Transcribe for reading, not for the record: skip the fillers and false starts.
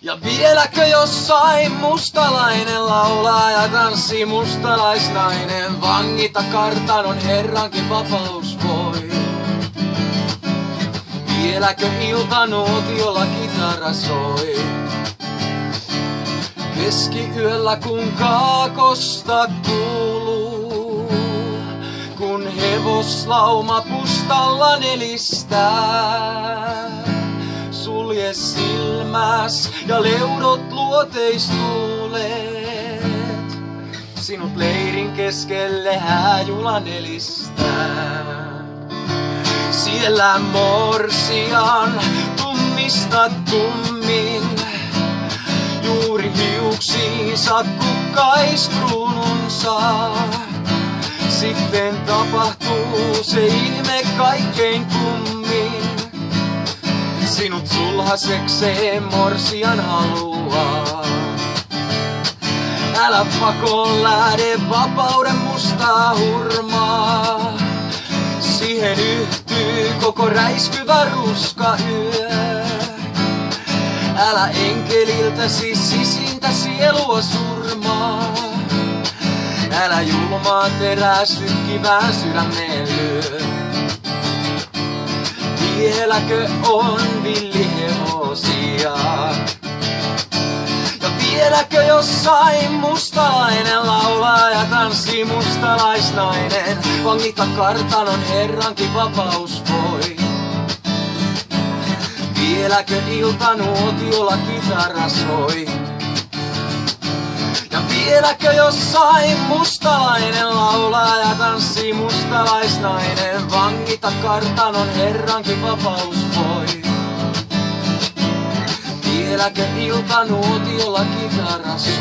Ja vieläkö jossain mustalainen laulaa ja tanssii mustalaisnainen, vangita kartanon herrankin vapaus voi. Vieläkö iltanuotiolla kitara soi? Keskiyöllä kun kaakosta kuuluu, kun hevoslauma pustalla nelistää. Sulje silmäs ja leudot luoteistuulet, sinut leirin keskelle hääjula nelistää. Siellä morsian tummista tummin, juuri hiuksiinsa kukkais kruununsa. Sitten tapahtuu se ihme kaikkein kummin, sinut sulhasekseen morsian haluaa. Älä pakoon lähde vapauden mustaa hurmaa, siihen yhtyy koko räiskyvä ruska yö. Älä enkeliltäsi sisintä sielua surmaa, älä julmaa terää sykkivään sydämeen lyö. Vieläkö on villihevosia? Ja vieläkö jossain mustalainen laulaa ja tanssii mustalaisnainen, vangita kartanon herrankin vapaus voi. Vieläkö iltanuotiolla kitara soi? Ja vieläkö jossain mustalainen laulaa ja tanssii mustalaisnainen, vangita kartanon herrankin vapaus voi. Vieläkö iltanuotiolla kitara soi?